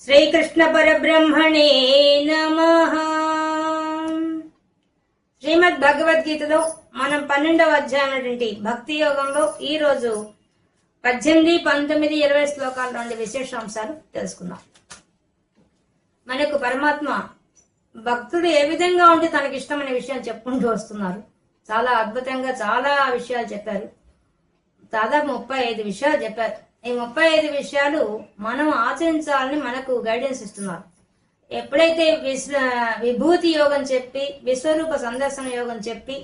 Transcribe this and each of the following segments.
శ్రీకృష్ణ పరబ్రహ్మణే నమః. శ్రీమద్ భగవద్గీతలో మనం 12వ అధ్యాయం భక్తి యోగంలో ఈ రోజు 18, 19, 20 శ్లోకాల నుండి విశేషాంశాలు తెలుసుకుందాం. మనకు పరమాత్మ భక్తుడు ఏ విధంగా ఉంటే తనకి ఇష్టమైన విషయాలు చెప్పుకుంటూ వస్తున్నారు. చాలా అద్భుతంగా చాలా విషయాలు చెప్పారు. దాదాపు 35 విషయాలు చెప్పారు. ఈ 35 విషయాలు మనం ఆచరించాలని మనకు గైడెన్స్ ఇస్తున్నారు. ఎప్పుడైతే విభూతి యోగం చెప్పి విశ్వరూప సందర్శన యోగం చెప్పి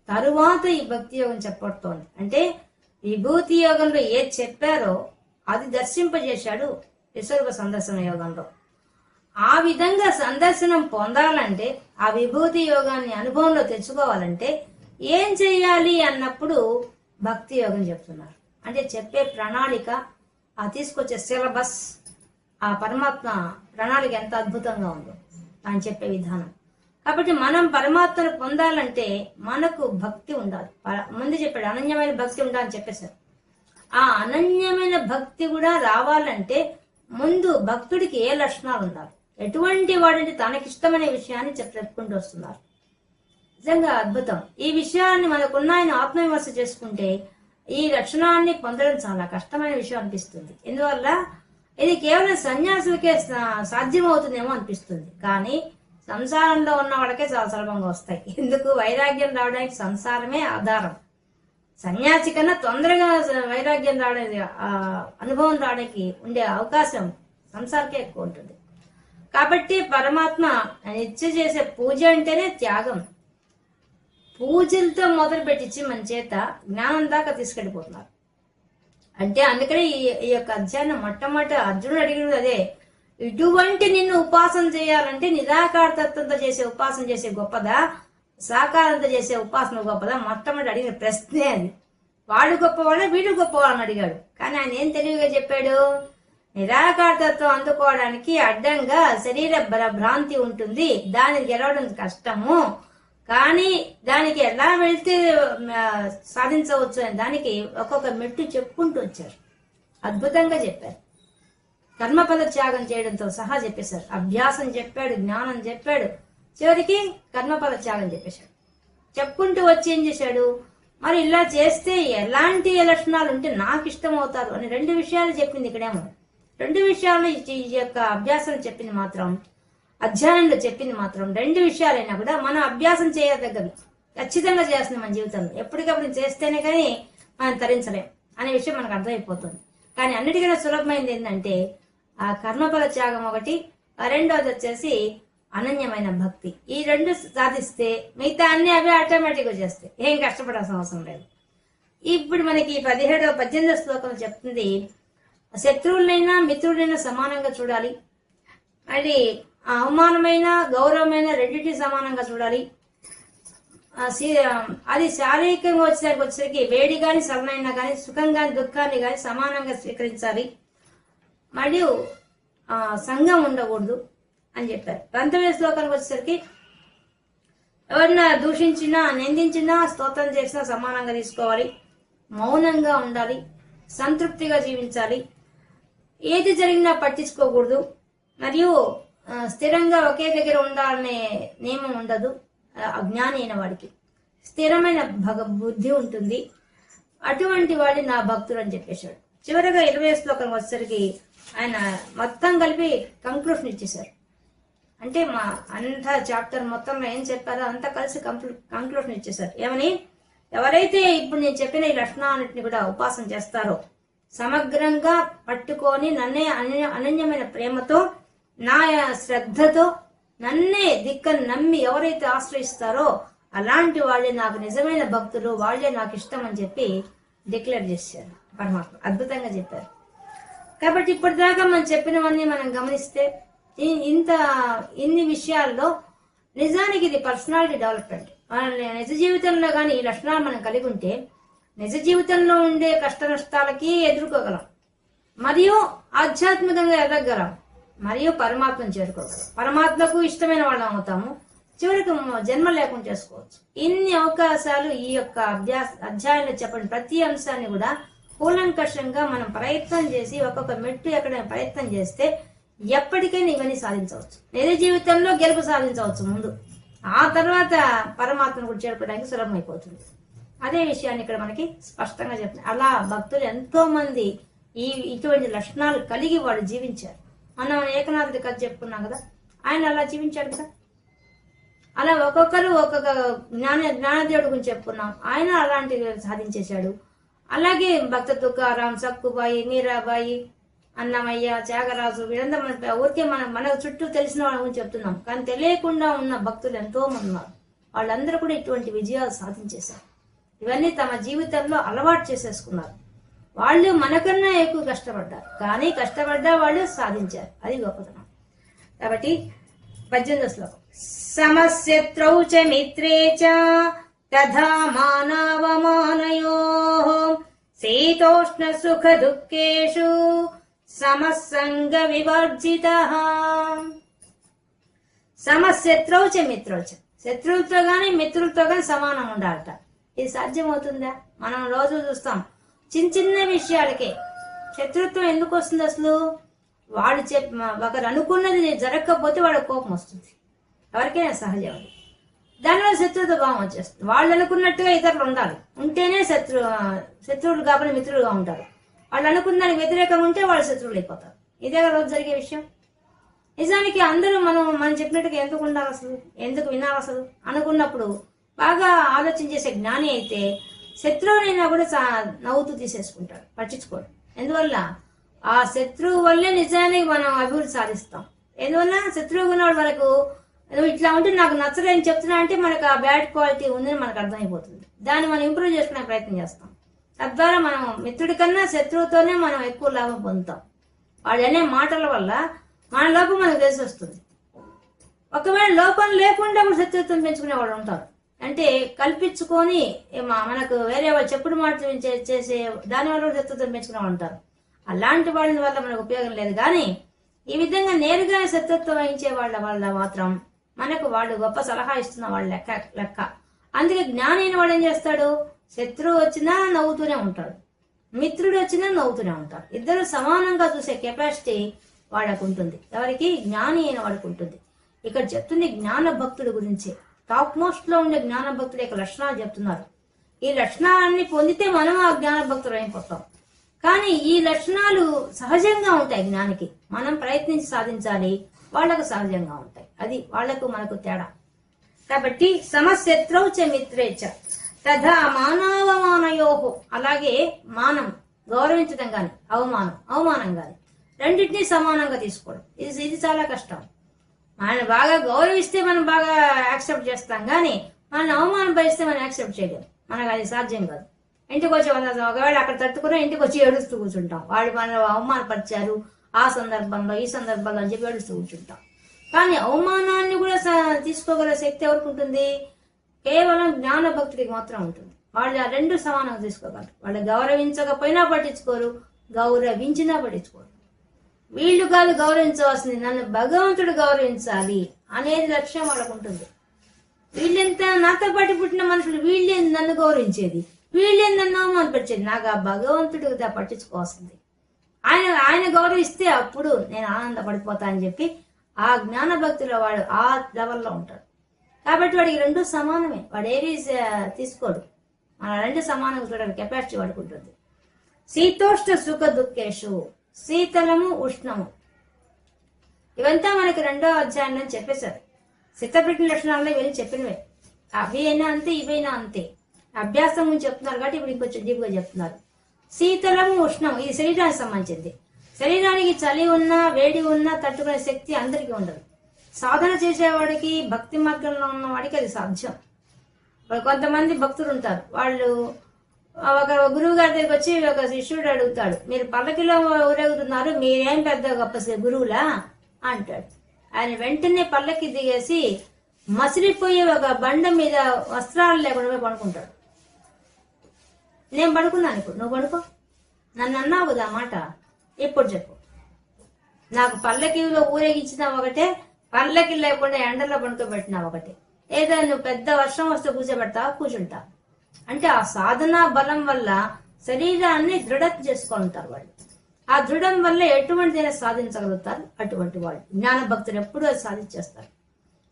తరువాత ఈ భక్తి యోగం చెప్పబడుతోంది. అంటే విభూతి యోగంలో ఏది చెప్పారో అది దర్శింపజేశాడు విశ్వరూప సందర్శన యోగంలో. ఆ విధంగా సందర్శనం పొందాలంటే ఆ విభూతి యోగాన్ని అనుభవంలో తెచ్చుకోవాలంటే ఏం చెయ్యాలి అన్నప్పుడు భక్తి యోగం చెప్తున్నారు. అంటే చెప్పే ప్రణాళిక, ఆ తీసుకొచ్చే సిలబస్, ఆ పరమాత్మ ప్రణాళిక ఎంత అద్భుతంగా ఉందో అని చెప్పే విధానం. కాబట్టి మనం పరమాత్మను పొందాలంటే మనకు భక్తి ఉండాలి. ముందు చెప్పాడు అనన్యమైన భక్తి ఉండాలని చెప్పేశారు. ఆ అనన్యమైన భక్తి కూడా రావాలంటే ముందు భక్తుడికి ఏ లక్షణాలు ఉండాలి, ఎటువంటి వాడంటే తనకిష్టమైన విషయాన్ని చెప్పుకుంటూ వస్తున్నారు. నిజంగా అద్భుతం. ఈ విషయాన్ని మనకున్నాయని ఆత్మవిమర్శ చేసుకుంటే ఈ లక్షణాన్ని పొందడం చాలా కష్టమైన విషయం అనిపిస్తుంది. ఎందువల్ల ఇది కేవలం సన్యాసులకే సాధ్యమవుతుందేమో అనిపిస్తుంది. కానీ సంసారంలో ఉన్న వాళ్ళకే చాలా సులభంగా వస్తాయి. ఎందుకు? వైరాగ్యం రావడానికి సంసారమే ఆధారం. సన్యాసి కన్నా తొందరగా వైరాగ్యం రావడానికి, అనుభవం రావడానికి ఉండే అవకాశం సంసారకే ఎక్కువ ఉంటుంది. కాబట్టి పరమాత్మ నిత్య చేసే పూజ అంటేనే త్యాగం. పూజలతో మొదలు పెట్టించి మన చేత జ్ఞానం దాకా తీసుకెళ్ళిపోతున్నారు. అంటే అందుకనే ఈ యొక్క అధ్యాయం మొట్టమొదటి అర్జునుడు అడిగినది అదే. ఇటువంటి నిన్ను ఉపాసన చేయాలంటే నిరాకార తత్వంతో చేసే ఉపాసన చేసే గొప్పదా, సాకారంతో చేసే ఉపాసన గొప్పదా? మొట్టమొదటి అడిగిన ప్రశ్నే అది. వాడు గొప్పవాడా వీడు గొప్పవాడని అడిగాడు. కానీ ఆయన ఏం తెలివిగా చెప్పాడు, నిరాకార తత్వం అందుకోవడానికి అడ్డంగా శరీర భ్రాంతి ఉంటుంది, దాన్ని గెలవడం కష్టము, కానీ దానికి ఎలా వెళ్తే సాధించవచ్చు అని దానికి ఒక్కొక్క మెట్టు చెప్పుకుంటూ వచ్చారు. అద్భుతంగా చెప్పారు. కర్మపద త్యాగం చేయడంతో సహా చెప్పేశారు. అభ్యాసం చెప్పాడు, జ్ఞానం చెప్పాడు, చివరికి కర్మపద త్యాగం చెప్పేశాడు. చెప్పుకుంటూ వచ్చి ఏం చేశాడు, మరి ఇలా చేస్తే ఎలాంటి లక్షణాలు ఉంటే నాకు ఇష్టం అవుతారు అని 2 విషయాలు చెప్పింది. ఇక్కడేమో 2 విషయాలు ఈ యొక్క అభ్యాసం చెప్పింది మాత్రం, అధ్యాయంలో చెప్పింది మాత్రం 2 విషయాలైనా కూడా మనం అభ్యాసం చేయదగ్గవి, ఖచ్చితంగా చేస్తుంది మన జీవితంలో. ఎప్పటికప్పుడు చేస్తేనే కానీ మనం తరించలేం అనే విషయం మనకు అర్థమైపోతుంది. కానీ అన్నిటికన్నా సులభమైంది ఏంటంటే ఆ కర్మఫల త్యాగం ఒకటి, రెండోది వచ్చేసి అనన్యమైన భక్తి. ఈ 2 సాధిస్తే మిగతా అన్ని అవే ఆటోమేటిక్గా చేస్తాయి, ఏం కష్టపడాల్సిన అవసరం లేదు. ఇప్పుడు మనకి 17వ 18వ శ్లోకం చెప్తుంది, శత్రువులైనా మిత్రులైనా సమానంగా చూడాలి, అది అవమానమైన గౌరవమైన రెండింటి సమానంగా చూడాలి. అది శారీరకంగా వచ్చేసరికి వేడి కానీ సవనైనా కానీ సుఖం కానీ దుఃఖాన్ని కానీ సమానంగా స్వీకరించాలి. మరియు సంఘం ఉండకూడదు అని చెప్పారు. 19వ శ్లోకానికి వచ్చేసరికి ఎవరిన దూషించినా నిందించినా స్తోత్రం చేసినా సమానంగా తీసుకోవాలి, మౌనంగా ఉండాలి, సంతృప్తిగా జీవించాలి, ఏది జరిగినా పట్టించుకోకూడదు, మరియు స్థిరంగా ఒకే దగ్గర ఉండాలనే నియమం ఉండదు. అజ్ఞాని అయిన వాడికి స్థిరమైన బుద్ధి ఉంటుంది, అటువంటి వాడి నా భక్తుడు అని చెప్పేశాడు. చివరిగా 20వ శ్లోకం వచ్చేసరికి ఆయన మొత్తం కలిపి కంక్లూషన్ ఇచ్చేశారు. అంటే మా అంత చాప్టర్ మొత్తంలో ఏం చెప్పారో అంతా కలిసి కంక్లూషన్ ఇచ్చేశారు. ఏమని? ఎవరైతే ఇప్పుడు నేను చెప్పిన ఈ లక్షణాలన్నింటినీ కూడా ఉపాసన చేస్తారో, సమగ్రంగా పట్టుకొని నన్నే అనన్యమైన ప్రేమతో నా శ్రద్ధతో నన్నే దిక్కను నమ్మి ఎవరైతే ఆశ్రయిస్తారో అలాంటి వాళ్ళే నాకు నిజమైన భక్తులు, వాళ్ళే నాకు ఇష్టం అని చెప్పి డిక్లేర్ చేశారు పరమాత్మ. అద్భుతంగా చెప్పారు. కాబట్టి ఇప్పటిదాకా మనం చెప్పినవన్నీ మనం గమనిస్తే ఇన్ని విషయాల్లో నిజానికి ఇది పర్సనాలిటీ డెవలప్మెంట్. మన నిజ జీవితంలో కానీ ఈ లక్షణాలు మనం కలిగి ఉంటే నిజ జీవితంలో ఉండే కష్ట నష్టాలకి ఎదుర్కోగలం, మరియు ఆధ్యాత్మికంగా ఎదగగలం, మరియు పరమాత్మను చేరుకోగలం. పరమాత్మకు ఇష్టమైన వాళ్ళం అవుతాము, చివరికి జన్మ లేకుండా చేసుకోవచ్చు. ఇన్ని అవకాశాలు ఈ యొక్క అధ్యాయంలో చెప్పండి. ప్రతి అంశాన్ని కూడా కూలంకషంగా మనం ప్రయత్నం చేసి ఒక్కొక్క మెట్టు ఎక్కడైనా ప్రయత్నం చేస్తే ఎప్పటికైనా ఇవన్నీ సాధించవచ్చు. నిజ జీవితంలో గెలుపు సాధించవచ్చు ముందు, ఆ తర్వాత పరమాత్మను కూడా చేరుకోవడానికి సులభమైపోతుంది. అదే విషయాన్ని ఇక్కడ మనకి స్పష్టంగా చెప్తుంది. అలా భక్తులు ఎంతో మంది ఇటువంటి లక్షణాలు కలిగి వాళ్ళు జీవించారు. మనం ఏకనాథుడి కథ చెప్పుకున్నాం కదా, ఆయన అలా జీవించాడు కదా. అలా ఒక్కొక్కరు ఒక్కొక్క జ్ఞానదేవుడి గురించి చెప్పుకున్నాం, ఆయన అలాంటివి సాధించేశాడు. అలాగే భక్త తుకారాం, సక్కుబాయి, మీరాబాయి, అన్నమయ్య, త్యాగరాజు, వీరంతా మన ఊరికే మన చుట్టూ తెలిసిన వాళ్ళ గురించి చెప్తున్నాం, కానీ తెలియకుండా ఉన్న భక్తులు ఎంతో మంది ఉన్నారు. వాళ్ళందరూ కూడా ఇటువంటి విజయాలు సాధించేశారు. ఇవన్నీ తమ జీవితంలో అలవాటు చేసేసుకున్నారు. వాళ్ళు మనకన్నా ఎక్కువ కష్టపడ్డారు, కానీ కష్టపడ్డా వాళ్ళు సాధించారు. అది గొప్పతనం. కాబట్టి 18వ శ్లోకం. సమశత్రౌ చ మిత్రే చ తథా మానవమానయోః శీతోష్ణ సుఖ దుఃఖేషు సమసంగ వివర్జితః. సమశత్రౌ చ మిత్రౌ చ, శత్రువులతో గాని మిత్రులతో గాని సమానం ఉండాలట. ఇది సాధ్యమవుతుందా? మనం రోజు చూస్తాం, చిన్న చిన్న విషయాలకే శత్రుత్వం ఎందుకు వస్తుంది అసలు? వాడు ఒకరు అనుకున్నది జరగకపోతే వాడు కోపం వస్తుంది. ఎవరికైనా సహజం అది. దానివల్ల శత్రుత్వ భావం వచ్చేస్తుంది. వాళ్ళు అనుకున్నట్టుగా ఇతరులు ఉండాలి, ఉంటేనే శత్రువులు కాబట్టి మిత్రులుగా ఉంటారు. వాళ్ళు అనుకున్న దానికి వ్యతిరేకంగా ఉంటే వాళ్ళు శత్రువులు అయిపోతారు. ఇదే రోజు జరిగే విషయం. నిజానికి అందరూ మనం చెప్పినట్టుగా ఎందుకు ఉండాలి అసలు, ఎందుకు వినాలి అసలు అనుకున్నప్పుడు బాగా ఆలోచన చేసే జ్ఞాని అయితే శత్రువునైనా కూడా నవ్వుతూ తీసేసుకుంటాడు, పట్టించుకోడు. ఎందువల్ల? ఆ శత్రువు వల్లే నిజానికి మనం అభివృద్ధి సాధిస్తాం. ఎందువల్ల? శత్రువు ఉన్నవాడు మనకు నువ్వు ఇట్లా ఉంటే నాకు నచ్చలేని చెప్తున్నా అంటే మనకు ఆ బ్యాడ్ క్వాలిటీ ఉందని మనకు అర్థమైపోతుంది. దాన్ని మనం ఇంప్రూవ్ చేసుకునే ప్రయత్నం చేస్తాం. తద్వారా మనం మిత్రుడి కన్నా శత్రువుతోనే మనం ఎక్కువ లాభం పొందుతాం. వాళ్ళు అనే మాటల వల్ల మన లోపం మనకు తెలిసి వస్తుంది. ఒకవేళ లోపం లేకుండా కూడా శత్రుత్వం పెంచుకునే వాళ్ళు ఉంటారు. అంటే కల్పించుకొని మనకు వేరే వాళ్ళు చెప్పుడు మాట చేసే దానివల్ల శత్రుత్వం పెంచుకునే వాళ్ళు ఉంటారు. అలాంటి వాళ్ళ వల్ల మనకు ఉపయోగం లేదు. కానీ ఈ విధంగా నేరుగా శత్రుత్వం వహించే వాళ్ళ మాత్రం మనకు వాళ్ళు గొప్ప సలహా ఇస్తున్న వాళ్ళ లెక్క. అందుకే జ్ఞాని అయిన వాడు ఏం చేస్తాడు? శత్రువు వచ్చినా నవ్వుతూనే ఉంటాడు, మిత్రుడు వచ్చినా నవ్వుతూనే ఉంటాడు. ఇద్దరు సమానంగా చూసే కెపాసిటీ వాడికి ఉంటుంది. ఎవరికి? జ్ఞాని అయిన వాడికి ఉంటుంది. ఇక్కడ చెప్తుంది జ్ఞాన భక్తుడి గురించి. టాప్ మోస్ట్ లో ఉండే జ్ఞాన భక్తుడి యొక్క లక్షణాలు చెప్తున్నారు. ఈ లక్షణాలన్నీ పొందితే మనం ఆ జ్ఞాన భక్తులు అయిపోతాం. కానీ ఈ లక్షణాలు సహజంగా ఉంటాయి జ్ఞానికి. మనం ప్రయత్నించి సాధించాలి, వాళ్లకు సహజంగా ఉంటాయి. అది వాళ్లకు మనకు తేడా. కాబట్టి సమశత్రౌ చ మిత్రే చ తథా మానవమానయోహో, అలాగే మానం గౌరవించడం గాని అవమానం గాని రెండింటినీ సమానంగా తీసుకోవడం. ఇది చాలా కష్టం. మనం బాగా గౌరవిస్తే మనం బాగా యాక్సెప్ట్ చేస్తాం, కానీ మనం అవమానపరిస్తే మనం యాక్సెప్ట్ చేయలేం. మనకు అది సాధ్యం కాదు. ఇంటికి వచ్చి ఒకవేళ అక్కడ తట్టుకున్నా ఇంటికి వచ్చి ఏడుస్తూ కూర్చుంటాం. వాళ్ళు మనం అవమానపరిచారు ఆ సందర్భంలో ఈ సందర్భంలో అని చెప్పి ఏడుస్తూ కూర్చుంటాం. కానీ అవమానాన్ని కూడా తీసుకోగల శక్తి ఎవరికి ఉంటుంది? కేవలం జ్ఞాన భక్తుడికి మాత్రం ఉంటుంది. వాళ్ళు ఆ రెండు సమానంగా తీసుకోగలరు. వాళ్ళు గౌరవించకపోయినా పట్టించుకోరు, గౌరవించినా పట్టించుకోరు. వీళ్ళు కాదు గౌరవించవలసింది, నన్ను భగవంతుడు గౌరవించాలి అనేది లక్ష్యం వాళ్ళకు ఉంటుంది. వీళ్ళెంత నాతో పాటు పుట్టిన మనుషులు, వీళ్ళేంది నన్ను గౌరవించేది, వీళ్ళేంది నన్ను అవమానపరిచేది, నాకు ఆ భగవంతుడు పట్టించుకోవాల్సింది. ఆయన గౌరవిస్తే అప్పుడు నేను ఆనందపడిపోతా అని చెప్పి ఆ జ్ఞాన భక్తుల వాడు ఆ లెవెల్లో ఉంటాడు. కాబట్టి వాడికి రెండు సమానమే. వాడు ఏవి తీసుకోడు. మన రెండు సమానంగా చూడడానికి కెపాసిటీ వాడికి ఉంటుంది. శీతోష్ణ సుఖ దుఃఖేషు, శీతలము ఉష్ణము, ఇవంతా మనకి 2వ అధ్యాయంలో చెప్పేశారు. సిద్ధపెట్టిన లక్షణాల్లో ఇవన్నీ చెప్పినవే. అవి అయినా అంతే, ఇవైనా అంతే. అభ్యాసం గురించి చెప్తున్నారు కాబట్టి ఇప్పుడు ఇంకొంచెం డీప్గా చెప్తున్నారు. శీతలము ఉష్ణము ఇది శరీరానికి సంబంధించింది. శరీరానికి చలి ఉన్నా వేడి ఉన్నా తట్టుకునే శక్తి అందరికీ ఉండదు. సాధన చేసేవాడికి, భక్తి మార్గంలో ఉన్న వాడికి అది సాధ్యం. కొంతమంది భక్తులు ఉంటారు, వాళ్ళు ఒక గురువు గారి దగ్గరికి వచ్చి ఒక శిష్యుడు అడుగుతాడు, మీరు పల్లకిలో ఊరేగుతున్నారు, మీరేం పెద్ద గొప్ప గురువులా అంటాడు. ఆయన వెంటనే పల్లకి దిగేసి మసిలిపోయి ఒక బండ మీద వస్త్రాలు లేకుండా పడుకుంటాడు. నేను పడుకున్నాను, ఇప్పుడు నువ్వు పడుకో, నన్ను అన్నావు కదా మాట, ఇప్పుడు చెప్పు. నాకు పల్లకిలో ఊరేగించిన ఒకటే, పల్లకి లేకుండా ఎండలో పడుకోబెట్టినా ఒకటే. ఏదో నువ్వు పెద్ద వర్షం వస్తే కూర్చోబెడతావు, కూర్చుంటావు. అంటే ఆ సాధనా బలం వల్ల శరీరాన్ని దృఢ చేసుకుంటారు వాళ్ళు. ఆ దృఢం వల్ల ఎటువంటిదైనా సాధించగలుగుతారు అటువంటి వాళ్ళు. జ్ఞాన భక్తులు ఎప్పుడూ అది సాధించేస్తారు.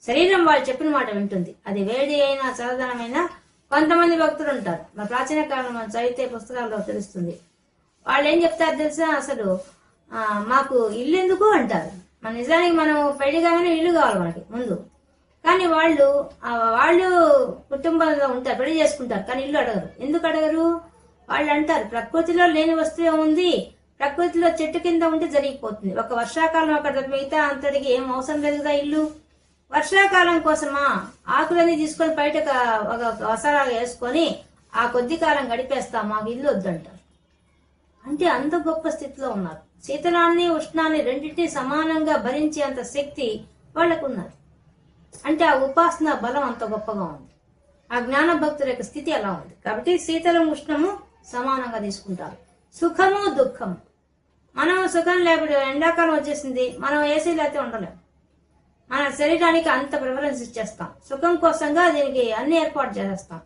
శరీరం వాళ్ళు చెప్పిన మాట వింటుంది. అది వేడి అయినా చల్లదనమైనా. కొంతమంది భక్తులు ఉంటారు, మా ప్రాచీన కాలం మనం చదివితే పుస్తకాల్లో తెలుస్తుంది. వాళ్ళు ఏం చెప్తారు తెలుసా, అసలు మాకు ఇల్లు ఎందుకు అంటారు. మన నిజానికి మనం పెళ్లి కాగానే ఇల్లు కావాలి మనకి ముందు. కానీ వాళ్ళు కుటుంబంలో ఉంటారు, పెళ్లి చేసుకుంటారు, కానీ ఇల్లు అడగరు. ఎందుకు అడగరు? వాళ్ళు అంటారు ప్రకృతిలో లేని వస్తువే ఉంది, ప్రకృతిలో చెట్టు కింద ఉంటే జరిగిపోతుంది. ఒక వర్షాకాలం అక్కడ మిగతా అంతటికి ఏం అవసరం లేదు కదా ఇల్లు. వర్షాకాలం కోసమా ఆకులన్నీ తీసుకొని బయట ఒక వసరాగా వేసుకొని ఆ కొద్ది కాలం గడిపేస్తాం, మాకు ఇల్లు వద్దంటారు. అంటే అంత గొప్ప స్థితిలో ఉన్నారు. శీతలాన్ని ఉష్ణాన్ని రెండింటినీ సమానంగా భరించే అంత శక్తి వాళ్ళకున్నారు. అంటే ఆ ఉపాసన బలం అంత గొప్పగా ఉంది. ఆ జ్ఞాన భక్తుల యొక్క స్థితి అలా ఉంది. కాబట్టి శీతలం ఉష్ణము సమానంగా తీసుకుంటారు. సుఖము దుఃఖము. మనం సుఖం లేకపోతే ఎండాకాలం వచ్చేసింది, మనం ఏసీ లేకపోతే ఉండలేము. మన శరీరానికి అంత ప్రిఫరెన్స్ ఇచ్చేస్తాం. సుఖం కోసంగా దీనికి అన్ని ఏర్పాటు చేసేస్తాం.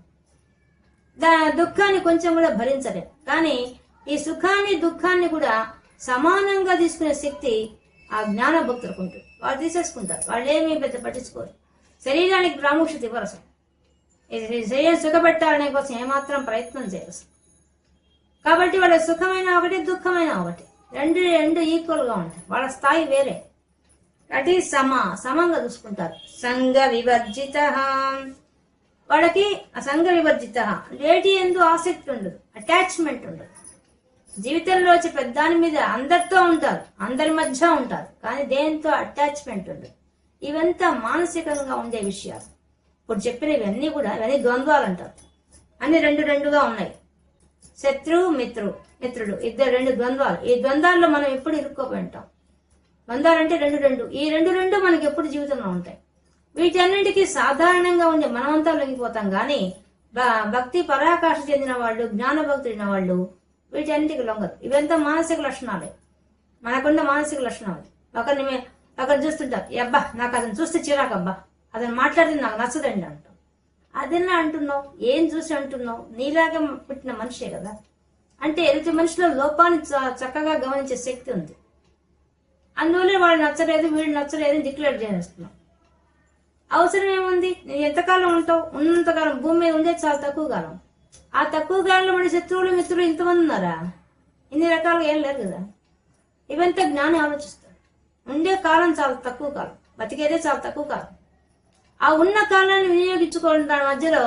దుఃఖాన్ని కొంచెం కూడా భరించలేం. కానీ ఈ సుఖాన్ని దుఃఖాన్ని కూడా సమానంగా తీసుకునే శక్తి ఆ జ్ఞాన భక్తులకు ఉంటుంది. వాళ్ళు తీసేసుకుంటారు. వాళ్ళు ఏమీ పెద్ద పట్టించుకోరు. శరీరానికి ప్రాముఖ్యత ఇవ్వరు అసలు. శరీరం సుఖపెట్టాలనే కోసం ఏమాత్రం ప్రయత్నం చేయరు. కాబట్టి వాళ్ళ సుఖమైన ఒకటి, దుఃఖమైన ఒకటి, రెండు ఈక్వల్ గా ఉంటాయి. వాళ్ళ స్థాయి వేరే. అది సమంగా చూసుకుంటారు. సంఘ వివర్జిత. వాళ్ళకి సంఘ వివర్జిత వేటి ఎందు ఆసక్తి ఉండదు, అటాచ్మెంట్ ఉండదు. జీవితంలో వచ్చే పెద్దాని మీద అందరితో ఉంటారు, అందరి మధ్య ఉంటారు, కానీ దేంతో అటాచ్మెంట్ ఉండదు. ఇవంతా మానసికంగా ఉండే విషయాలు. ఇప్పుడు చెప్పిన ఇవన్నీ ద్వంద్వాలు అంటారు. అన్ని రెండుగా ఉన్నాయి. శత్రువు మిత్రుడు ఇద్దరు రెండు ద్వంద్వాలు. ఈ ద్వంద్వాల్లో మనం ఎప్పుడు ఇరుక్కోపోయి ఉంటాం. ద్వంద్వాలంటే రెండు. ఈ రెండు మనకి ఎప్పుడు జీవితంలో ఉంటాయి. వీటన్నిటికీ సాధారణంగా ఉండే మనమంతా లొంగిపోతాం. కానీ భక్తి పరాకాష్ఠ చెందిన వాళ్ళు, జ్ఞాన భక్తులైన వాళ్ళు వీటన్నిటికి లొంగరు. ఇవంతా మానసిక లక్షణాలే, మనకున్న మానసిక లక్షణాలు. ఒకరిని చూస్తుంటారు, అబ్బా నాకు అతను చూస్తే చిరాకబ్బా, అతను మాట్లాడితే నాకు నచ్చదండి అంటాం. అదన్నా అంటున్నావు, ఏం చూసి అంటున్నావు? నీలాగా పుట్టిన మనిషే కదా. అంటే ఎదుటి మనిషిలో లోపాన్ని చక్కగా గమనించే శక్తి ఉంది. అందువల్ల వాళ్ళు నచ్చలేదు, వీళ్ళు నచ్చలేదు డిక్లేర్ చేస్తున్నాం. అవసరం ఏముంది? నేను ఎంతకాలం ఉంటావు? ఉన్నంతకాలం భూమి మీద ఉండే చాలా తక్కువ కాలం. ఆ తక్కువ కాలంలో మన శత్రువులు మిత్రులు ఇంతమంది ఉన్నారా? ఇన్ని రకాలుగా ఏం లేరు కదా. ఇవంతా జ్ఞాని ఆలోచిస్తాడు. ఉండే కాలం చాలా తక్కువ కాలం, బతికేదే చాలా తక్కువ కాలం. ఆ ఉన్న కాలాన్ని వినియోగించుకోవడం. దాని మధ్యలో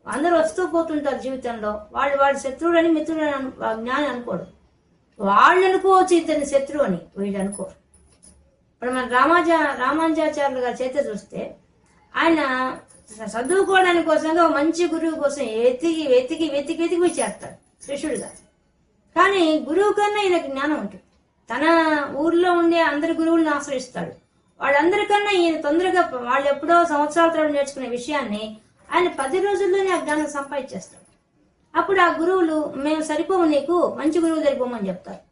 అందరూ వస్తూ పోతుంటారు జీవితంలో. వాళ్ళు శత్రువులని మిత్రులని జ్ఞాని అనుకోడు. వాళ్ళు అనుకోవచ్చు ఇతని శత్రువు అని, వీళ్ళు అనుకోరు. ఇప్పుడు మన రామానుజాచార్యులు గారి చేత చూస్తే ఆయన చదువుకోవడానికి కోసంగా మంచి గురువు కోసం వెతికి చేస్తాడు శిష్యుడిగా. కానీ గురువు కన్నా ఈయనకు జ్ఞానం ఉంటుంది. తన ఊర్లో ఉండే అందరి గురువులను ఆశ్రయిస్తాడు. వాళ్ళందరికన్నా ఈయన తొందరగా, వాళ్ళు ఎప్పుడో సంవత్సరాల తరబడి నేర్చుకునే విషయాన్ని ఆయన 10 రోజుల్లోనే ఆ జ్ఞానం సంపాదించేస్తాడు. అప్పుడు ఆ గురువులు, మేము సరిపోము, నీకు మంచి గురువు సరిపోమని చెప్తారు.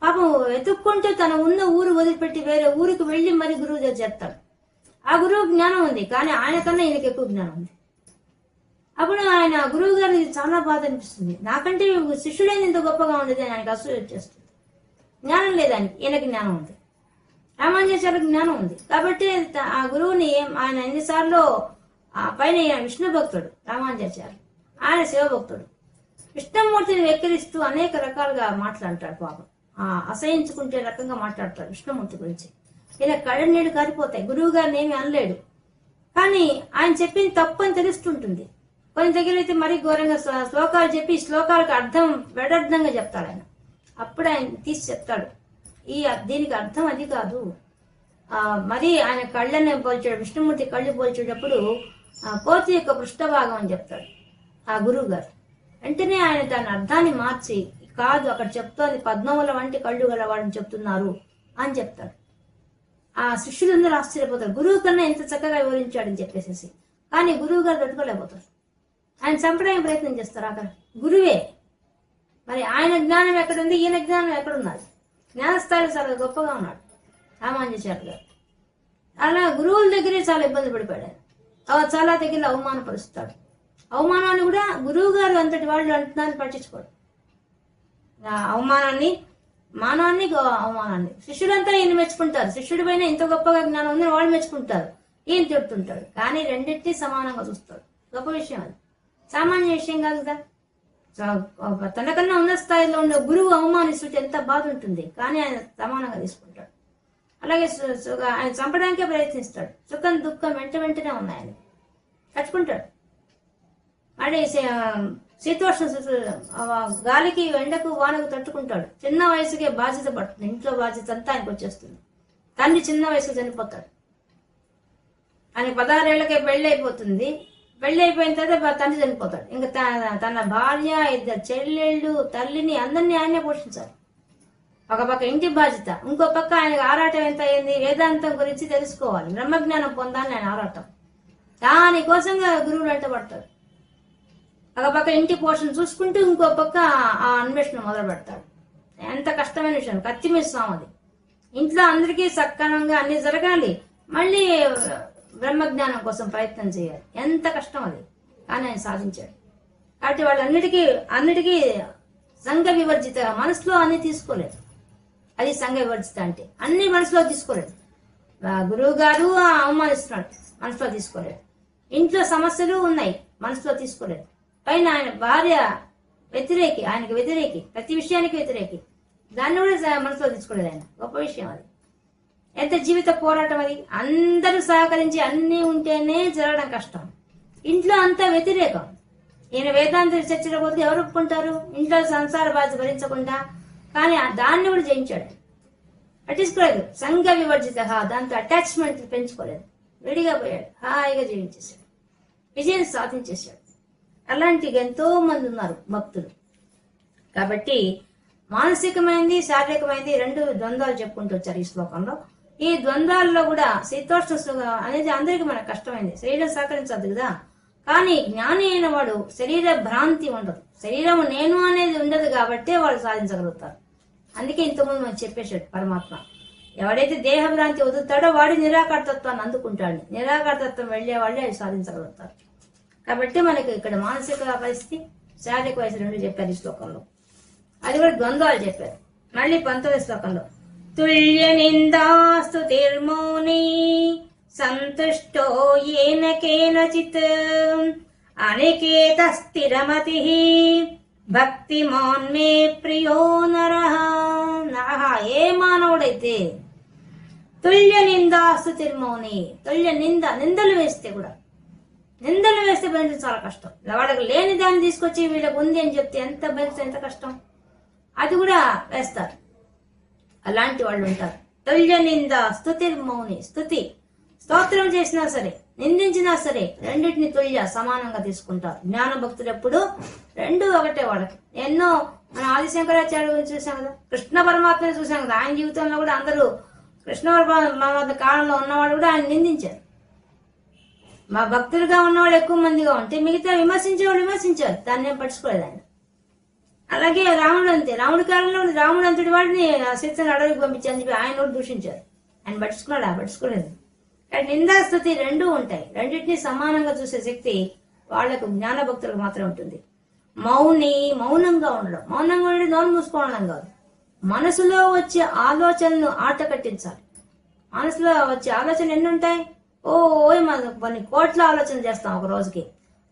పాపం వెతుక్కుంటూ తన ఉన్న ఊరు వదిలిపెట్టి వేరే ఊరికి వెళ్ళి మరి గురువు దగ్గర చెప్తాడు. ఆ గురువు జ్ఞానం ఉంది, కానీ ఆయన కన్నా ఈయనకి ఎక్కువ జ్ఞానం ఉంది. అప్పుడు ఆయన గురువు గారికి చాలా బాధ అనిపిస్తుంది. నాకంటే శిష్యుడైన ఇంత గొప్పగా ఉండేది అని ఆయనకు అసూయ వచ్చేస్తుంది. జ్ఞానం లేదానికి, ఈయనకి జ్ఞానం ఉంది. రామానుజాచార్యులకు జ్ఞానం ఉంది. కాబట్టి ఆ గురువుని ఆయన ఎన్నిసార్లు పైన విష్ణు భక్తుడు రామానుజాచార్యులు, ఆయన శివభక్తుడు. విష్ణుమూర్తిని వెక్కిరిస్తూ అనేక రకాలుగా మాట్లాడతాడు. పాపం అసహించుకుంటే రకంగా మాట్లాడతాడు విష్ణుమూర్తి గురించి. ఈయన కళ్ళ నీళ్లు కారిపోతాయి. గురువు గారిని ఏమీ అనలేడు, కానీ ఆయన చెప్పింది తప్పని తెలుస్తుంటుంది. కొన్ని దగ్గర అయితే మరీ ఘోరంగా శ్లోకాలు చెప్పి శ్లోకాలకు అర్థం వెడర్థంగా చెప్తాడు ఆయన. అప్పుడు ఆయన తీసి చెప్తాడు, దీనికి అర్థం అది కాదు. మరి ఆయన కళ్ళనే పోల్చాడు, విష్ణుమూర్తి కళ్ళు పోల్చేటప్పుడు కోతి యొక్క పృష్ఠభాగం అని చెప్తాడు ఆ గురువు గారు. వెంటనే ఆయన దాని అర్థాన్ని మార్చి, కాదు అక్కడ చెప్తోంది పద్మముల వంటి కళ్ళు గలవాడని చెప్తున్నారు అని చెప్తాడు. ఆ శిష్యులందరూ ఆశ్చర్యపోతారు, గురువు కన్నా ఎంత చక్కగా వివరించాడని చెప్పేసి. కానీ గురువు గారు పెట్టుకోలేకపోతారు. ఆయన చంపడానికి ప్రయత్నం చేస్తారు. అక్కడ గురువే, మరి ఆయన జ్ఞానం ఎక్కడుంది, ఈయన జ్ఞానం ఎక్కడున్నది? జ్ఞానస్థాయి చాలా గొప్పగా ఉన్నాడు రామానుజాచార్యులు గారు. అలా గురువుల దగ్గరే చాలా ఇబ్బంది పడిపోయాడు. చాలా దగ్గర అవమానపరుస్తాడు. అవమానాన్ని కూడా గురువు గారు అంతటి వాళ్ళు అంటున్నారని పట్టించుకోడు. అవమానాన్ని మానవాన్ని అవమానాన్ని. శిష్యులంతా ఈయన మెచ్చుకుంటారు, శిష్యుడి పైన ఇంత గొప్పగా జ్ఞానం ఉందని వాళ్ళు మెచ్చుకుంటారు, ఈయన తిడుతుంటాడు. కానీ రెండింటినీ సమానంగా చూస్తాడు. గొప్ప విషయం అది, సామాన్య విషయం కాదు కదా. తనకన్నా ఉన్నత స్థాయిలో ఉండే గురువు అవమానిస్తుంటే ఎంత బాధ ఉంటుంది, కానీ ఆయన సమానంగా తీసుకుంటాడు. అలాగే ఆయన చంపడానికే ప్రయత్నిస్తాడు. సుఖం దుఃఖం వెంటనే ఉన్నాయని కట్టుకుంటాడు. మరి శీతోష్ణ గాలికి ఎండకు వానకు తట్టుకుంటాడు. చిన్న వయసుకే బాధ్యత పడుతుంది, ఇంట్లో బాధ్యత అంతా ఆయనకు వచ్చేస్తుంది. తండ్రి చిన్న వయసుకు చనిపోతాడు. ఆయన 16 ఏళ్లకే పెళ్లి అయిపోతుంది. పెళ్లి అయిపోయిన తర్వాత తండ్రి చనిపోతాడు. ఇంకా తన భార్య, 2 చెల్లెళ్ళు, తల్లిని అందరినీ ఆయనే పోషించాలి. ఒక పక్క ఇంటి బాధ్యత, ఇంకో పక్క ఆయనకు ఆరాటం ఎంత అయింది, వేదాంతం గురించి తెలుసుకోవాలి, బ్రహ్మజ్ఞానం పొందాలని ఆయన ఆరాటం. దానికోసంగా గురువులు వెంట పడతాడు. ఒక పక్క ఇంటి పోషణ చూసుకుంటూ ఇంకో పక్క ఆ అన్వేషణ మొదలు పెడతాడు. ఎంత కష్టమైన విషయం, కత్తిమిస్తాం అది. ఇంట్లో అందరికీ సక్రమంగా అన్ని జరగాలి, మళ్ళీ బ్రహ్మజ్ఞానం కోసం ప్రయత్నం చేయాలి. ఎంత కష్టం అది, కానీ ఆయన సాధించాడు. కాబట్టి అన్నిటికీ సంఘ వివర్జిత, మనసులో అన్ని తీసుకోలేదు. అది సంఘ వివర్జిత అంటే అన్ని మనసులో తీసుకోలేదు. గురువు గారు అవమానిస్తున్నాడు, మనసులో తీసుకోలేదు. ఇంట్లో సమస్యలు ఉన్నాయి, మనసులో తీసుకోలేదు. పైన ఆయన భార్య ఆయనకి వ్యతిరేకి, ప్రతి విషయానికి వ్యతిరేకి, దాన్ని కూడా మనసులో తీసుకోలేదు ఆయన. గొప్ప విషయం అది. ఎంత జీవిత పోరాటం అది. అందరూ సహకరించి అన్ని ఉంటేనే జరగడం కష్టం. ఇంట్లో అంతా వ్యతిరేకం. ఈయన వేదాంత చర్చలో పోతే ఎవరు ఒప్పుకుంటారు? ఇంట్లో సంసార బాధ్యత భరించకుండా. కానీ దాన్ని కూడా జయించాడు, పట్టించుకోలేదు. సంఘ వివర్జిత, దాంతో అటాచ్మెంట్ పెంచుకోలేదు, విడిగా పోయాడు, హాయిగా జీవించేశాడు, విజయం సాధించేశాడు. అలాంటి ఎంతో మంది ఉన్నారు భక్తులు. కాబట్టి మానసికమైనది, శారీరకమైనది 2 ద్వంద్వాలు చెప్పుకుంటూ వచ్చారు ఈ శ్లోకంలో. ఈ ద్వంద్వాల్లో కూడా శీతోష్ణ అనేది అందరికీ మనకు కష్టమైంది. శరీరం సహకరించదు కదా. కానీ జ్ఞాని అయిన వాడు శరీర భ్రాంతి ఉండదు, శరీరం నేను అనేది ఉండదు, కాబట్టి వాళ్ళు సాధించగలుగుతారు. అందుకే ఇంతకుముందు మనం చెప్పేశాడు పరమాత్మ, ఎవడైతే దేహ భ్రాంతి వదులుతాడో వాడు నిరాకారతత్వాన్ని అందుకుంటాడు. నిరాకారతత్వం వెళ్లే వాళ్ళే అది సాధించగలుగుతారు. కాబట్టి మనకి ఇక్కడ మానసిక పరిస్థితి, శారీరక వయసు 2 చెప్పారు ఈ శ్లోకంలో. అది కూడా ద్వంద్వాలు చెప్పారు. మళ్ళీ 19వ శ్లోకంలో తుల్య నిందాస్తుతిర్మౌని సంతుష్టో ఏన కేనచిత్ అనికేత స్థిరమతి భక్తిమాన్ మే ప్రియో నరః. ఏ మానవుడైతే తుల్య నిందాస్తుతిర్మౌని, తుల్య నిందలు వేస్తే కూడా, నిందలు వేస్తే భరించడం చాలా కష్టం. వాళ్ళకి లేని దాన్ని తీసుకొచ్చి వీళ్ళకి ఉంది అని చెప్తే ఎంత కష్టం. అది కూడా వేస్తారు. అలాంటి వాళ్ళు ఉంటారు. తుల్య నింద స్తుతిర్మౌని, స్తోత్రం చేసినా సరే, నిందించినా సరే, రెండింటిని తుల్య సమానంగా తీసుకుంటారు. జ్ఞాన భక్తులు ఎప్పుడు 2 ఒకటే వాళ్ళకి. ఎన్నో మన ఆదిశంకరాచార్య గురించి చూసాం కదా, కృష్ణ పరమాత్మని చూసాం కదా. ఆయన జీవితంలో కూడా అందరూ కృష్ణ పరమాత్మ కాలంలో ఉన్నవాడు కూడా ఆయన నిందించారు. మా భక్తులుగా ఉన్నవాళ్ళు ఎక్కువ మందిగా ఉంటే మిగతా విమర్శించేవాళ్ళు విమర్శించారు, దాన్ని ఏం పట్టించుకోలేదు ఆయన. అలాగే రాముడు అంతే, రాముడి కాలంలో రాముడు అంతటి వాడిని సీతను అడవికి పంపించని చెప్పి ఆయన కూడా దూషించారు. ఆయన పట్టించుకోలేదు. కానీ నిందాస్తుతి 2 ఉంటాయి. రెండింటినీ సమానంగా చూసే శక్తి వాళ్లకు, జ్ఞాన భక్తులకు మాత్రం ఉంటుంది. మౌనంగా ఉండడం నోరు మూసుకోవడం కాదు, మనసులో వచ్చే ఆలోచనను ఆట కట్టించాలి. మనసులో వచ్చే ఆలోచనలు ఎన్ని ఉంటాయి? కొన్ని కోట్ల ఆలోచన చేస్తాం ఒక రోజుకి.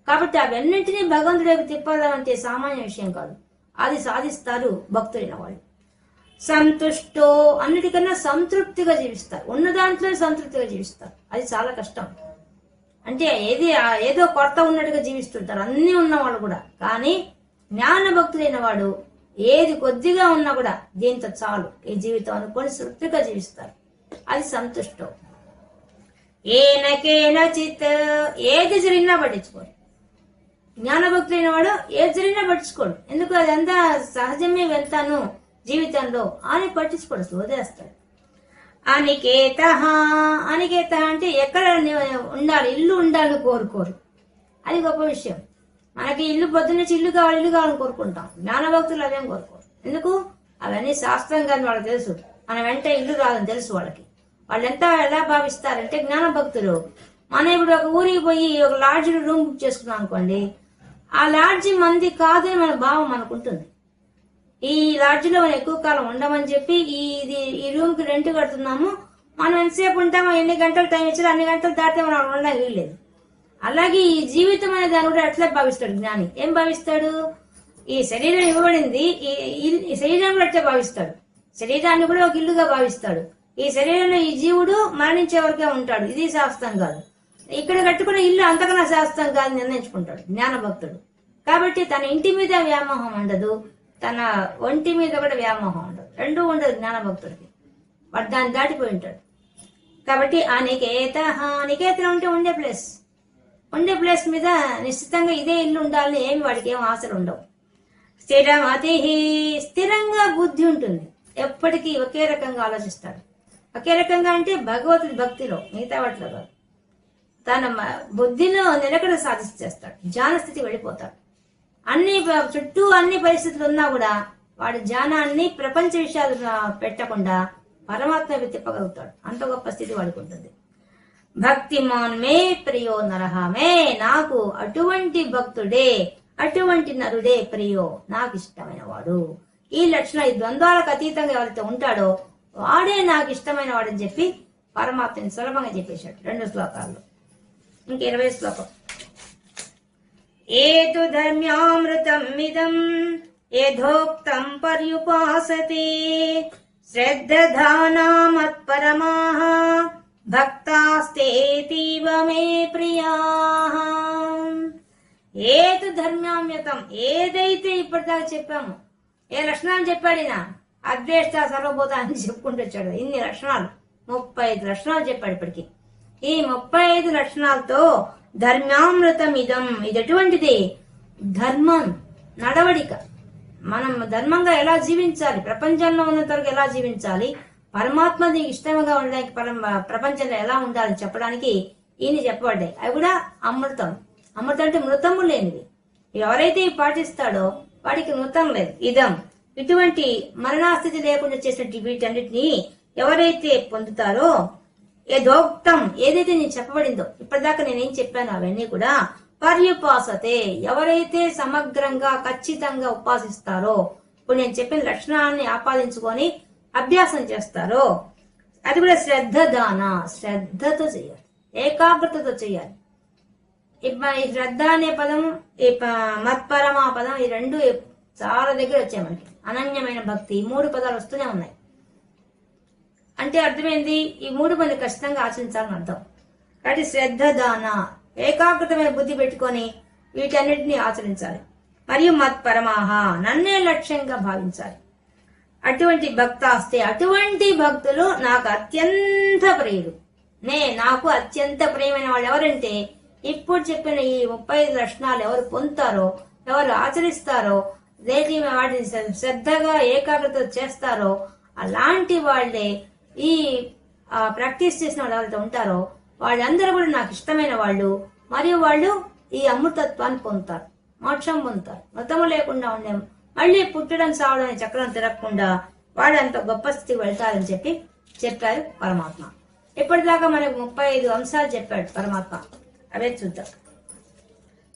కాబట్టి అవన్నింటినీ భగవంతుడికి తిప్పాలంటే సామాన్య విషయం కాదు. అది సాధిస్తారు భక్తులైన వాళ్ళు. సంతుష్టో, అన్నిటికన్నా సంతృప్తిగా జీవిస్తారు. ఉన్న దాంట్లో సంతృప్తిగా జీవిస్తారు. అది చాలా కష్టం. అంటే ఏదో కొరత ఉన్నట్టుగా జీవిస్తుంటారు అన్ని ఉన్నవాళ్ళు కూడా. కానీ జ్ఞాన భక్తులైన వాడు ఏది కొద్దిగా ఉన్నా కూడా దీంతో చాలు ఈ జీవితం అనుకొని తృప్తిగా జీవిస్తారు. అది సంతుష్టం. ఏనకేనచిత్, ఏది జరిగినా పట్టించుకోడు. జ్ఞానభక్తులైన వాడు ఏది జరిగినా పట్టించుకోడు. ఎందుకు? అదంతా సహజమే వెళ్తాను జీవితంలో అని పట్టించుకోడు, వదిలేస్తాడు. అనికేత అంటే ఎక్కడ ఉండాలి, ఇల్లు ఉండాలని కోరుకోరు. అది గొప్ప విషయం. మనకి ఇల్లు పొద్దున్నుంచి ఇల్లు కావాలని కోరుకుంటాం. జ్ఞానభక్తులు అవేం కోరుకోరు. ఎందుకు? అవన్నీ శాస్త్రం కాని వాళ్ళకి తెలుసు. మన వెంట ఇల్లు రాదని తెలుసు వాళ్ళకి. వాళ్ళు ఎలా భావిస్తారంటే, జ్ఞాన భక్తులు మనం ఇప్పుడు ఒక ఊరికి పోయి ఒక లాడ్జ్ రూమ్ బుక్ చేసుకున్నాం అనుకోండి, ఆ లాడ్జి మంది కాదని మన భావం మనకుంటుంది. ఈ లాడ్జ్ లో మనం ఎక్కువ కాలం ఉండమని చెప్పి ఈ రూమ్ కి రెంట్ కడుతున్నాము, మనం ఎంతసేపు ఉంటామో, ఎన్ని గంటలు టైం ఇచ్చారో అన్ని గంటలు దాటితే మనం ఉండడానికి వీల్లేదు. అలాగే ఈ జీవితం అనే దాన్ని కూడా అట్లా భావిస్తాడు జ్ఞాని. ఏం భావిస్తాడు? ఈ శరీరం ఇవ్వబడింది, ఈ శరీరం కూడా అట్లే భావిస్తాడు. శరీరాన్ని కూడా ఒక ఇల్లుగా భావిస్తాడు. ఈ శరీరంలో ఈ జీవుడు మరణించే వరకే ఉంటాడు, ఇది శాస్త్రం కాదు. ఇక్కడ కట్టుకున్న ఇల్లు అంతకన్నా శాస్త్రం కాదు నిర్ణయించుకుంటాడు జ్ఞానభక్తుడు. కాబట్టి తన ఇంటి మీద వ్యామోహం ఉండదు, తన ఒంటి మీద కూడా వ్యామోహం ఉండదు, రెండూ ఉండదు జ్ఞానభక్తుడికి. వాడు దాన్ని దాటిపోయి ఉంటాడు. కాబట్టి ఆ నికేతనం ఉంటే ఉండే ప్లేస్ మీద నిశ్చితంగా ఇదే ఇల్లు ఉండాలని ఏమి వాడికి ఏం ఆశలు ఉండవు. స్థిరమతి, స్థిరంగా బుద్ధి ఉంటుంది, ఎప్పటికీ ఒకే రకంగా ఆలోచిస్తాడు. ఒకే రకంగా అంటే భగవతుడి భక్తిలో, మిగతా వాటిలో కాదు. తన బుద్ధిలో నిలకడ సాధించేస్తాడు, జ్ఞానస్థితి వెళ్ళిపోతాడు. చుట్టూ అన్ని పరిస్థితులు ఉన్నా కూడా వాడి జ్ఞానాన్ని ప్రపంచ విషయాలు పెట్టకుండా పరమాత్మ తిప్పగలుగుతాడు. అంత గొప్ప స్థితి వాడికి ఉంటుంది. భక్తిమాన్ మే ప్రియో నరహ మే, నాకు అటువంటి భక్తుడే, అటువంటి నరుడే ప్రియో, నాకు ఇష్టమైన వాడు. ఈ లక్షణం, ఈ ద్వంద్వాలకు అతీతంగా ఎవరైతే ఉంటాడో వాడే నాకు ఇష్టమైన వాడని చెప్పి పరమాత్మని సులభంగా చెప్పేశాడు 2 శ్లోకాల్లో. ఇంక 20 శ్లోకం. ఏతు ధర్మ్యామృతం ఇదం యథోక్తం పర్యుపాసతే శ్రద్ధానా మత్పరమాః భక్తాస్తేతీవ మే ప్రియాః. ఏతు ధర్మ్యామ్యతం, ఏదైతే ఇప్పటిదాకా చెప్పాము, ఏ లక్షణాలు చెప్పాడినా, అద్వేష్ట సర్వభూత అని చెప్పుకుంటూ వచ్చాడు. ఇన్ని లక్షణాలు, 35 లక్షణాలు చెప్పాడు ఇప్పటికి. ఈ 35 లక్షణాలతో ధర్మామృతం ఇదం, ఇది ఎటువంటిది? ధర్మం, నడవడిక. మనం ధర్మంగా ఎలా జీవించాలి, ప్రపంచంలో ఉన్నంత వరకు ఎలా జీవించాలి, పరమాత్మది ఇష్టంగా ఉండడానికి ప్రపంచంలో ఎలా ఉండాలని చెప్పడానికి ఈయన చెప్పబడ్డాయి. అవి కూడా అమృతం. అమృతం అంటే మృతము లేనిది. ఎవరైతే పాటిస్తాడో వాడికి మృతం లేదు. ఇదం, ఇటువంటి మరణాస్థితి లేకుండా చేసినట్టు వీటన్నిటిని ఎవరైతే పొందుతారో, యథోక్తం, ఏదైతే నేను చెప్పబడిందో, ఇప్పటిదాకా నేనేం చెప్పాను అవన్నీ కూడా పర్యుపాసతే, ఎవరైతే సమగ్రంగా ఖచ్చితంగా ఉపాసిస్తారో, ఇప్పుడు నేను చెప్పిన లక్షణాన్ని ఆపాదించుకొని అభ్యాసం చేస్తారో, అది కూడా శ్రద్ధతో చేయాలి, ఏకాగ్రతతో చేయాలి. ఈ శ్రద్ధ అనే పదం, ఈ మత్పరమా పదం, ఈ రెండు చాలా దగ్గర వచ్చాయి మనకి. అనన్యమైన భక్తి, 3 పదాలు వస్తూనే ఉన్నాయి. అంటే అర్థమైంది, ఈ 3 పనులు ఖచ్చితంగా ఆచరించాలని అర్థం. కాబట్టి శ్రద్ధ, ఏకాగ్రతమైన బుద్ధి పెట్టుకొని వీటన్నిటిని ఆచరించాలి. మరియు మత్పరమాహ, నన్నే లక్ష్యంగా భావించాలి. అటువంటి భక్తాస్తే, అటువంటి భక్తులు నాకు అత్యంత ప్రియులు. నాకు అత్యంత ప్రియమైన వాళ్ళు ఎవరంటే, ఇప్పుడు చెప్పిన ఈ 35 లక్షణాలు ఎవరు పొందుతారో, ఎవరు ఆచరిస్తారో, వాటిని శ్రద్ధగా ఏకాగ్రత చేస్తారో, అలాంటి వాళ్లే ఈ ప్రాక్టీస్ చేసిన వాళ్ళు ఎవరైతే ఉంటారో వాళ్ళందరూ కూడా నాకు ఇష్టమైన వాళ్ళు. మరియు వాళ్ళు ఈ అమృతత్వాన్ని పొందుతారు, మోక్షం పొందుతారు. మృతము లేకుండా ఉండే, మళ్ళీ పుట్టడం సావడం అనే చక్రం తిరగకుండా వాళ్ళు అంత గొప్ప స్థితికి వెళ్తారని చెప్పారు పరమాత్మ. ఇప్పటిదాకా మనకు 35 అంశాలు చెప్పాడు పరమాత్మ. అవే చూద్దాం.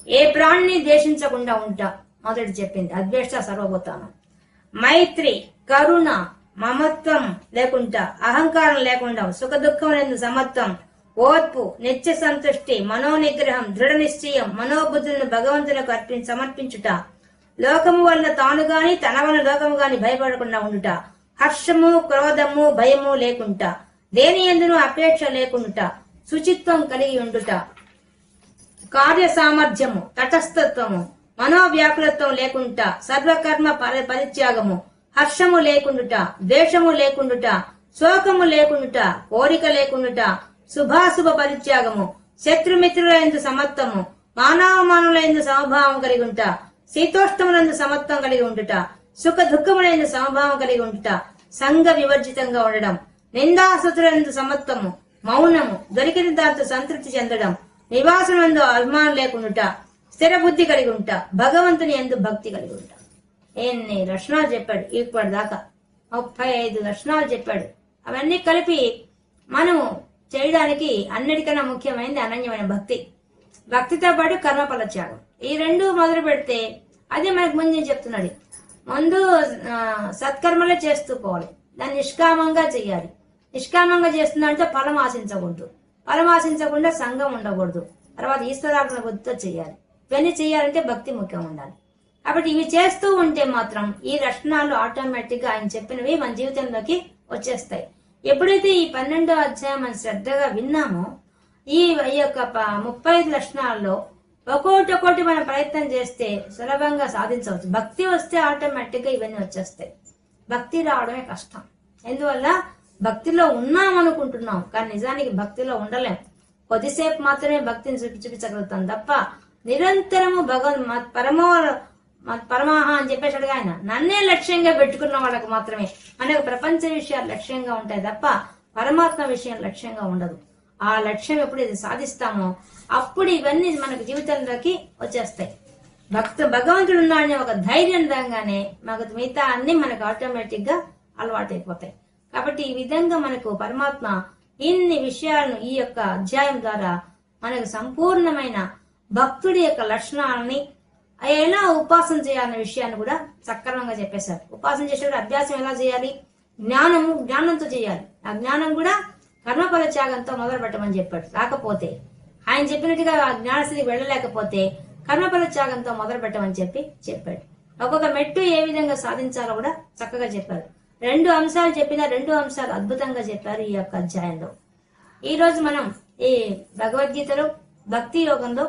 ఏ ప్రాణిని ద్వేషించకుండా ఉంటా, మొదటి చెప్పింది అద్వేష్ట సర్వభూతానం. మైత్రి, కరుణ, మమత్వం లేకుండా, అహంకారం లేకుండా, సుఖ దుఃఖం లేని సమత్వం, ఓర్పు, నిత్య సంతుష్టి, మనోనిగ్రహం, దృఢ నిశ్చయం, మనోబుద్ధులను భగవంతులకు సమర్పించుట, లోకము వల్ల తాను గాని తన వల్ల లోకము గాని భయపడకుండా ఉండుట, హర్షము, క్రోధము, భయము లేకుండా, దేని యందును అపేక్ష లేకుండుట, శుచిత్వం కలిగి ఉండుట, కార్య సామర్థ్యము, తటస్థత్వము, మనోవ్యాకులత్వం లేకుంట, సర్వకర్మ పరిత్యాగము, హర్షము లేకుండుట, ద్వేషము లేకుండుట, శోకము లేకుండుట, కోరిక లేకుండుట, శుభాశుభ పరిత్యాగము, శత్రుమిత్రుల యందు సమత్వము, మానవమానుల యందు సమభావం కలిగి ఉంట, శీతోష్టములందు సమత్వం కలిగి ఉండుట, సుఖ దుఃఖములందు సమభావం కలిగి ఉండుట, సంఘ వివర్జితంగా ఉండడం, నిందాసుతులందు సమత్వము, మౌనము, దొరికిన దాంతో సంతృప్తి చెందడం, నివాసమందు అభిమానం లేకుండుట, స్థిర బుద్ధి కలిగి ఉంట, భగవంతుని యందు భక్తి కలిగి ఉంట. ఎన్ని లక్షణాలు చెప్పాడు ఇప్పటిదాకా, 35 లక్షణాలు చెప్పాడు. అవన్నీ కలిపి మనం చేయడానికి అన్నిటికన్నా ముఖ్యమైనది అనన్యమైన భక్తి. భక్తితో పాటు కర్మఫల త్యాగం, ఈ 2 మొదలు పెడితే అదే మనకు ముందు చెప్తున్నాడు. ముందు సత్కర్మలే చేస్తూ పోవాలి. దాన్ని నిష్కామంగా చేయాలి. నిష్కామంగా చేస్తుందంటే ఫలం ఆశించకూడదు. ఫలం ఆశించకుండా సంఘం ఉండకూడదు. తర్వాత ఈశ్వరార్పణ బుద్ధితో చేయాలి. ఇవన్నీ చేయాలంటే భక్తి ముఖ్యం ఉండాలి. కాబట్టి ఇవి చేస్తూ ఉంటే మాత్రం ఈ లక్షణాలు ఆటోమేటిక్ గా ఆయన చెప్పినవి మన జీవితంలోకి వచ్చేస్తాయి. ఎప్పుడైతే ఈ 12వ అధ్యాయం మనం శ్రద్ధగా విన్నామో ఈ యొక్క 35 లక్షణాల్లో ఒక్కోటి మనం ప్రయత్నం చేస్తే సులభంగా సాధించవచ్చు. భక్తి వస్తే ఆటోమేటిక్ గా ఇవన్నీ వచ్చేస్తాయి. భక్తి రావడమే కష్టం. ఎందువల్ల భక్తిలో ఉన్నాం అనుకుంటున్నాం, కానీ నిజానికి భక్తిలో ఉండలేం. కొద్దిసేపు మాత్రమే భక్తిని చూపించగలుగుతాం తప్ప నిరంతరము పరమాహ అని చెప్పేసాడుగా ఆయన. నన్నే లక్ష్యంగా పెట్టుకున్న వాళ్ళకు మాత్రమే మనకు ప్రపంచ విషయాలు లక్ష్యంగా ఉంటాయి తప్ప పరమాత్మ విషయం లక్ష్యంగా ఉండదు. ఆ లక్ష్యం ఎప్పుడు ఇది సాధిస్తామో అప్పుడు ఇవన్నీ మనకు జీవితంలోకి వచ్చేస్తాయి. భగవంతుడు ఉన్నాడనే ఒక ధైర్యం రాగానే మనకు మిగతా అన్ని మనకు ఆటోమేటిక్ గా అలవాటైపోతాయి. కాబట్టి ఈ విధంగా మనకు పరమాత్మ ఇన్ని విషయాలను ఈ యొక్క అధ్యాయం ద్వారా మనకు సంపూర్ణమైన భక్తుడి యొక్క లక్షణాలని ఎలా ఉపాసన చేయాలనే విషయాన్ని కూడా సక్రమంగా చెప్పేశారు. ఉపాసన చేసేటప్పుడు అభ్యాసం ఎలా చేయాలి? జ్ఞానంతో చేయాలి. ఆ జ్ఞానం కూడా కర్మఫల త్యాగంతో మొదలు పెట్టమని చెప్పాడు. రాకపోతే ఆయన చెప్పినట్టుగా ఆ జ్ఞానస్థితికి వెళ్ళలేకపోతే కర్మఫల త్యాగంతో మొదలు పెట్టమని చెప్పాడు. ఒక్కొక్క మెట్టు ఏ విధంగా సాధించాలో కూడా చక్కగా చెప్పారు. 2 అంశాలు చెప్పిన 2 అంశాలు అద్భుతంగా చెప్పారు ఈ యొక్క అధ్యాయంలో. ఈ రోజు మనం ఈ భగవద్గీతలో భక్తి యోగంలో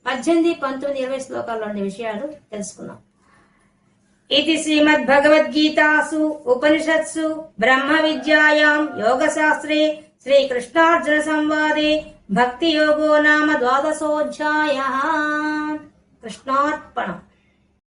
18, 19, 20 శ్లోకాల్లో ఉండే విషయాలు తెలుసుకున్నాం. ఇది శ్రీమద్భగవద్గీతాసు ఉపనిషత్సు బ్రహ్మ విద్యాయాం యోగశాస్త్రే శ్రీకృష్ణార్జున సంవాదే భక్తి యోగో నామ 12ోऽధ్యాయః. కృష్ణార్పణం.